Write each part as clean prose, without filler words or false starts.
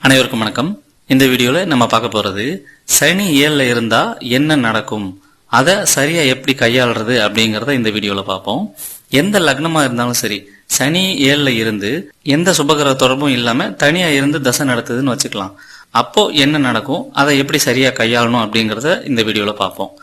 அனைவருக்கும் வணக்கம். இந்த வீடியோல நம்ம பார்க்க போறது சனி 7ல இருந்தா என்ன நடக்கும், அதை சரியா எப்படி கையாளுறது அப்படிங்கறத இந்த வீடியோல பார்ப்போம். எந்த லக்னமா இருந்தாலும் சரி, சனி 7ல இருந்து எந்த சுபகிரக தொடர்பும் இல்லாம தனியா இருந்து தசை நடத்துதுன்னு வச்சுக்கலாம். அப்போ என்ன நடக்கும், அதை எப்படி சரியா கையாளணும் அப்படிங்கறத இந்த வீடியோல பார்ப்போம்.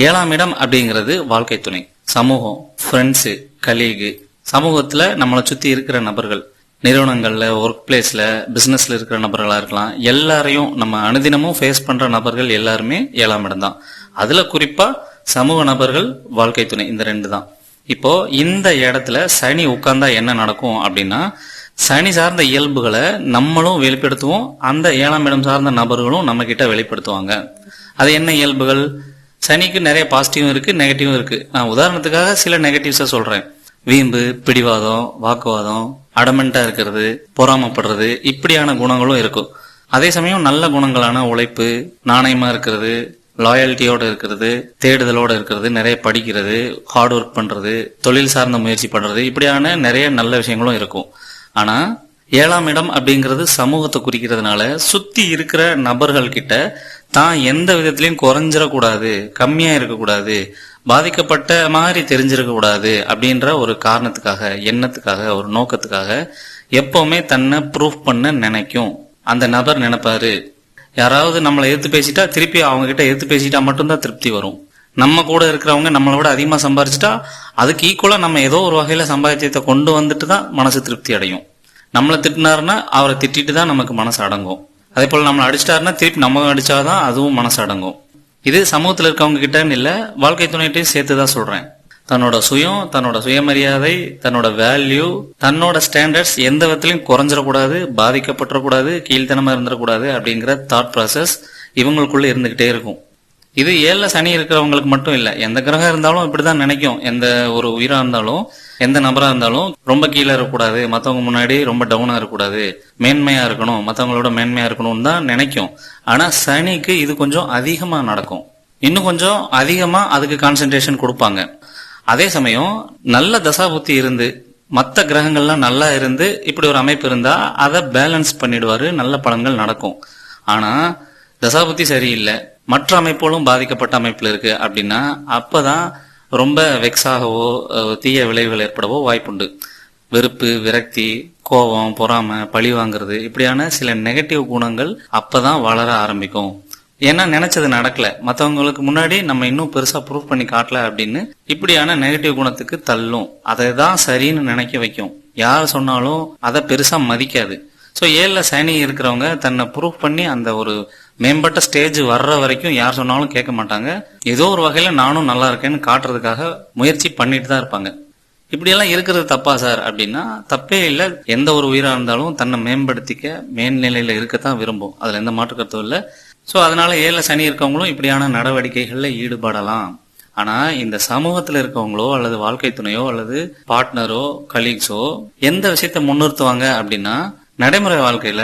7ஆம் இடம் அப்படிங்கிறது வாழ்க்கை துணை, சமூகம், ஃப்ரெண்ட்ஸ், கலீகு, சமூகத்துல நம்மளை சுத்தி இருக்கிற நபர்கள், நிறுவனங்கள்ல, ஒர்க் பிளேஸ்ல, பிசினஸ்ல இருக்கிற நபர்களா இருக்கலாம். எல்லாரையும் நம்ம அனுதினமும் ஃபேஸ் பண்ற நபர்கள் எல்லாருமே 7ஆம் இடம் தான். அதுல குறிப்பா சமூக நபர்கள், வாழ்க்கை துணை, இந்த ரெண்டு தான். இப்போ இந்த இடத்துல சனி உட்கார்ந்தா என்ன நடக்கும் அப்படின்னா, சனி சார்ந்த இயல்புகளை நம்மளும் வெளிப்படுத்துவோம், அந்த 7ஆம் இடம் சார்ந்த நபர்களும் நம்ம கிட்ட வெளிப்படுத்துவாங்க. அது என்ன இயல்புகள்? சனிக்கு நிறைய பாசிட்டிவும் இருக்கு, நெகட்டிவும் இருக்கு. நான் உதாரணத்துக்காக சில நெகட்டிவ்ஸா சொல்றேன். வீம்பு, பிடிவாதம், வாக்குவாதம், அடமெண்டா இருக்கிறது, பொறாமப்படுறது, இப்படியான குணங்களும் இருக்கும். அதே சமயம் நல்ல குணங்களான உழைப்பு, நாணயமா இருக்கிறது, லாயல்ட்டியோட இருக்கிறது, தேடுதலோட இருக்கிறது, நிறைய படிக்கிறது, ஹார்ட் ஒர்க் பண்றது, தொழில் சார்ந்த முயற்சி பண்றது, இப்படியான நிறைய நல்ல விஷயங்களும் இருக்கும். ஆனா 7ஆம் இடம் அப்படிங்கிறது சமூகத்தை குறிக்கிறதுனால சுத்தி இருக்கிற நபர்கள் கிட்ட தான் எந்த விதத்திலையும் குறைஞ்சிடக்கூடாது, கம்மியா இருக்கக்கூடாது, பாதிக்கப்பட்ட மாதிரி தெரிஞ்சிருக்க கூடாது அப்படின்ற ஒரு காரணத்துக்காக, எண்ணத்துக்காக, ஒரு நோக்கத்துக்காக எப்பவுமே தன்னை ப்ரூஃப் பண்ண நினைக்கும். அந்த நபர் நினைப்பாரு, யாராவது நம்மளை எதிர்த்து பேசிட்டா திருப்பி அவங்க கிட்ட எதிர்த்து பேசிட்டா மட்டும்தான் திருப்தி வரும். நம்ம கூட இருக்கிறவங்க நம்மளை விட அதிகமா சம்பாரிச்சிட்டா அதுக்கு ஈக்குவலா நம்ம ஏதோ ஒரு வகையில சம்பாதிச்சத்தை கொண்டு வந்துட்டு தான் மனசு திருப்தி அடையும். நம்மளை திட்டினாருன்னா அவரை திட்டிட்டு தான் நமக்கு மனசு அடங்கும். அதே போல நம்மளை அடிச்சிட்டாருன்னா திருப்பி நம்ம அடிச்சாதான் அதுவும் மனசு அடங்கும். இது சமூகத்தில் இருக்கவங்க கிட்டன்னு இல்ல, வாழ்க்கை துணையிட்டையும் சேர்த்துதான் சொல்றேன். தன்னோட சுயம், தன்னோட சுயமரியாதை, தன்னோட வேல்யூ, தன்னோட ஸ்டாண்டர்ட்ஸ் எந்த விதத்திலையும் குறைஞ்சிடக்கூடாது, பாதிக்கப்பட்டுறக்கூடாது, கீழ்த்தனமா இருந்துடக்கூடாது அப்படிங்கிற தாட் ப்ராசஸ் இவங்களுக்குள்ள இருந்துகிட்டே இருக்கும். இது 7ல சனி இருக்கிறவங்களுக்கு மட்டும் இல்ல, எந்த கிரகம் இருந்தாலும் இப்படிதான் நினைக்கும். எந்த ஒரு உயிரா இருந்தாலும், எந்த நபரா இருந்தாலும் ரொம்ப கீழே இருக்கக்கூடாது, மத்தவங்க முன்னாடி ரொம்ப டவுனா இருக்கக்கூடாது, மேன்மையா இருக்கணும், மத்தவங்களோட மேன்மையா இருக்கணும்னு தான் நினைக்கும். ஆனா சனிக்கு இது கொஞ்சம் அதிகமா நடக்கும். இன்னும் கொஞ்சம் அதிகமா அதுக்கு கான்சென்ட்ரேஷன் கொடுப்பாங்க. அதே சமயம் நல்ல தசாபுத்தி இருந்து, மற்ற கிரகங்கள்லாம் நல்லா இருந்து, இப்படி ஒரு அமைப்பு இருந்தா அதை பேலன்ஸ் பண்ணிடுவாரு, நல்ல பலன்கள் நடக்கும். ஆனா தசாபுத்தி சரியில்லை, மற்ற அமைப்புகளும் பாதிக்கப்பட்ட அமைப்புல இருக்கு அப்படின்னா அப்பதான் ரொம்ப வெக்ஸாகவோ தீய விளைவுகள் ஏற்படவோ வாய்ப்புண்டு. வெறுப்பு, விரக்தி, கோபம், பொறாமை, பழி வாங்குறது, இப்படியான சில நெகட்டிவ் குணங்கள் அப்பதான் வளர ஆரம்பிக்கும். ஏன்னா நினைச்சது நடக்கல, மற்றவங்களுக்கு முன்னாடி நம்ம இன்னும் பெருசா ப்ரூவ் பண்ணி காட்டல அப்படின்னு இப்படியான நெகட்டிவ் குணத்துக்கு தள்ளும். அதை தான் சரின்னு நினைக்க வைக்கும். யார் சொன்னாலும் அதை பெருசா மதிக்காது. ஸோ 7ல சனி இருக்கிறவங்க தன்னை ப்ரூவ் பண்ணி அந்த ஒரு மேம்பட்ட ஸ்டேஜ் வர்ற வரைக்கும் யார் சொன்னாலும் கேட்க மாட்டாங்க. ஏதோ ஒரு வகையில நானும் நல்லா இருக்கேன்னு காட்டுறதுக்காக முயற்சி பண்ணிட்டு தான் இருப்பாங்க. இப்படியெல்லாம் இருக்கிறது தப்பா சார் அப்படின்னா தப்பே இல்லை. எந்த ஒரு உயிரா இருந்தாலும் தன்னை மேம்படுத்திக்க மேல்நிலையில இருக்கத்தான் விரும்பும், அதுல எந்த மாற்று கருத்தும் இல்லை. ஸோ அதனால 7ல சனி இருக்கவங்களும் இப்படியான நடவடிக்கைகள்ல ஈடுபடலாம். ஆனா இந்த சமூகத்துல இருக்கவங்களோ அல்லது வாழ்க்கை துணையோ அல்லது பார்ட்னரோ கலீக்ஸோ எந்த விஷயத்த முன்னிறுத்துவாங்க அப்படின்னா, நடைமுறை வாழ்க்கையில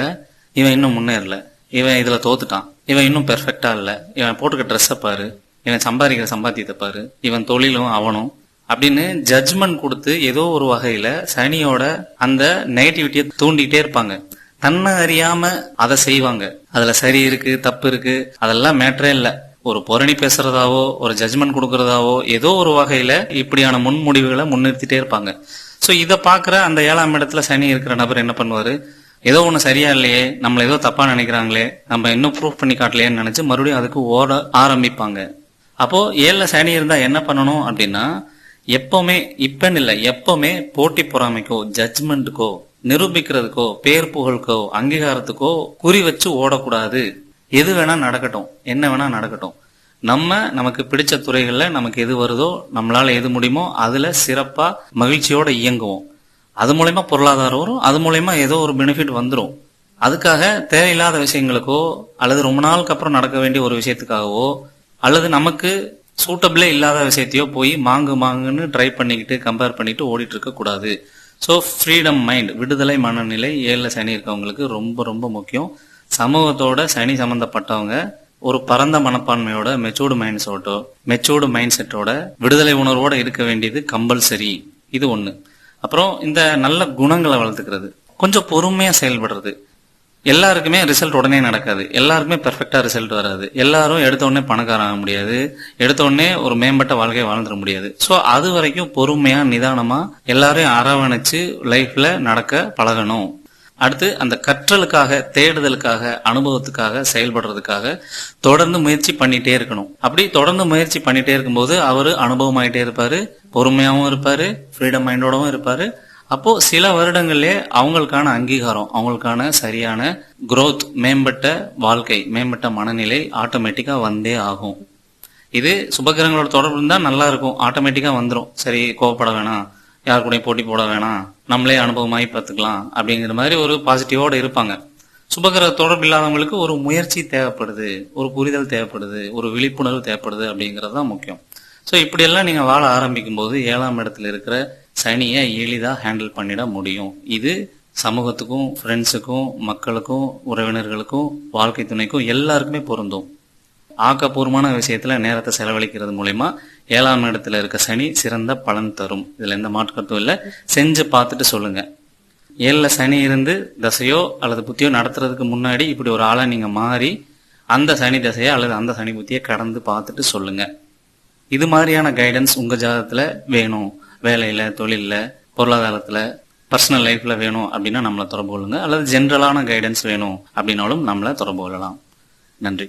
இவன் இன்னும் முன்னேறல, இவன் இதுல தோத்துட்டான், இவன் இன்னும் பெர்ஃபெக்டா இல்ல, இவன் போட்டுக்க ட்ரெஸ்ஸை பாரு, இவன் சம்பாதிக்கிற சம்பாத்தியத்தை பாரு, இவன் தொழிலும் அவனும் அப்படின்னு ஜட்ஜ்மெண்ட் கொடுத்து ஏதோ ஒரு வகையில சனியோட அந்த நெகட்டிவிட்டியை தூண்டிகிட்டே இருப்பாங்க. தன்னை அறியாம அதை செய்வாங்க. அதுல சரி இருக்கு, தப்பு இருக்கு, அதெல்லாம் மேட்டரே இல்ல. ஒரு பொரணி பேசுறதாவோ ஒரு ஜட்ஜ்மெண்ட் கொடுக்கறதாவோ ஏதோ ஒரு வகையில இப்படியான முன்முடிவுகளை முன்னிறுத்திட்டே இருப்பாங்க. சோ இதை பாக்குற அந்த 7ஆம் இடத்துல சனி இருக்கிற நபர் என்ன பண்ணுவாரு, ஏதோ ஒண்ணு சரியா இல்லையே, நம்மள ஏதோ தப்பா நினைக்கிறாங்களே, நம்ம இன்னும் ப்ரூவ் பண்ணி காட்டலையேன்னு நினைச்சு மறுபடியும் அதுக்கு ஓட ஆரம்பிப்பாங்க. அப்போ 7ல சனி இருந்தா என்ன பண்ணணும் அப்படின்னா, எப்பவுமே இப்பன்னு இல்ல, எப்பவுமே போட்டி பொறாமைக்கோ, ஜட்ஜ்மெண்ட்டுக்கோ, நிரூபிக்கிறதுக்கோ, பேர் புகழுக்கோ, அங்கீகாரத்துக்கோ குறி வச்சு ஓடக்கூடாது. எது வேணா நடக்கட்டும், என்ன வேணா நடக்கட்டும், நமக்கு பிடிச்ச துறைகள்ல நமக்கு எது வருதோ, நம்மளால எது முடியுமோ அதுல சிறப்பா மகிழ்ச்சியோட இயங்குவோம். அது மூலயமா பொருளாதாரம் வரும், அது மூலயமா ஏதோ ஒரு பெனிஃபிட் வந்துடும். அதுக்காக தேவையில்லாத விஷயங்களுக்கோ அல்லது ரொம்ப நாளுக்கு அப்புறம் நடக்க வேண்டிய ஒரு விஷயத்துக்காகவோ அல்லது நமக்கு சூட்டபிளே இல்லாத விஷயத்தையோ போய் மாங்குன்னு ட்ரை பண்ணிக்கிட்டு கம்பேர் பண்ணிட்டு ஓடிட்டு இருக்க கூடாது. ஸோ ஃப்ரீடம் மைண்ட், விடுதலை மனநிலை 7ல சனி இருக்கவங்களுக்கு ரொம்ப ரொம்ப முக்கியம். சமூகத்தோட சனி சம்பந்தப்பட்டவங்க ஒரு பரந்த மனப்பான்மையோட, மெச்சூர்டு மைண்ட் செட்டோட, விடுதலை உணர்வோட இருக்க வேண்டியது கம்பல்சரி. இது ஒண்ணு. அப்புறம் இந்த நல்ல குணங்களை வளர்த்துக்கிறது, கொஞ்சம் பொறுமையா செயல்படுறது. எல்லாருக்குமே ரிசல்ட் உடனே நடக்காது, எல்லாருக்குமே பெர்ஃபெக்டா ரிசல்ட் வராது, எல்லாரும் எடுத்த உடனே பணக்காரன் ஆக முடியாது, எடுத்த உடனே ஒரு மேம்பட்ட வாழ்க்கையை வாழ்ந்துட முடியாது. சோ அது வரைக்கும் பொறுமையா நிதானமா எல்லாரையும் அரவணைச்சு லைஃப்ல நடக்க பழகணும். அடுத்து அந்த கற்றலுக்காக, தேடுதலுக்காக, அனுபவத்துக்காக, செயல்படுறதுக்காக தொடர்ந்து முயற்சி பண்ணிட்டே இருக்கணும். அப்படி தொடர்ந்து முயற்சி பண்ணிட்டே இருக்கும்போது அவரு அனுபவமாயிட்டே இருப்பாரு, பொறுமையாவும் இருப்பாரு, ஃப்ரீடம் மைண்டோடவும் இருப்பாரு. அப்போ சில வருடங்கள்லயே அவங்களுக்கான அங்கீகாரம், அவங்களுக்கான சரியான growth, மேம்பட்ட வாழ்க்கை, மேம்பட்ட மனநிலை ஆட்டோமேட்டிக்கா வந்தே ஆகும். இது சுபகிரகங்களோட தொடர்பு இருந்தா நல்லா இருக்கும், ஆட்டோமேட்டிக்கா வந்துடும். சரி, கோவப்பட வேணாம், யார் கூடயும் போட்டி போட வேணாம், நம்மளே அனுபவமாகி பார்த்துக்கலாம் அப்படிங்கிற மாதிரி ஒரு பாசிட்டிவோட இருப்பாங்க. சுபகிரக தொடர்பு இல்லாதவங்களுக்கு ஒரு முயற்சி தேவைப்படுது, ஒரு புரிதல் தேவைப்படுது, ஒரு விழிப்புணர்வு தேவைப்படுது அப்படிங்கிறது தான் முக்கியம். ஸோ இப்படியெல்லாம் நீங்க வாழ ஆரம்பிக்கும் போது 7ஆம் இடத்துல இருக்கிற சனியை எளிதா ஹேண்டில் பண்ணிட முடியும். இது சமூகத்துக்கும், ஃப்ரெண்ட்ஸுக்கும், மக்களுக்கும், உறவினர்களுக்கும், வாழ்க்கை துணைக்கும் எல்லாருக்குமே பொருந்தும். ஆக்கப்பூர்வமான விஷயத்துல நேரத்தை செலவழிக்கிறது மூலமா 7ஆம் இடத்துல இருக்க சனி சிறந்த பலன் தரும். இதுல எந்த மாற்று கருத்தும் இல்ல. செஞ்சு பார்த்துட்டு சொல்லுங்க. 7ல சனி இருந்து தசையோ அல்லது புத்தியோ நடத்துறதுக்கு முன்னாடி இப்படி ஒரு ஆளா நீங்க மாறி அந்த சனி தசையோ அல்லது அந்த சனி புத்தியை கடந்து பார்த்துட்டு சொல்லுங்க. இது மாதிரியான கைடன்ஸ் உங்க ஜாதகத்துல வேணும், வேலையில, தொழில்ல, பொருளாதாரத்துல, பர்சனல் லைஃப்ல வேணும் அப்படின்னா நம்மளை தொடர்பு கொள்ளுங்க. அல்லது ஜென்ரலான கைடன்ஸ் வேணும் அப்படின்னாலும் நம்மளை தொடர்பு கொள்ளலாம். நன்றி.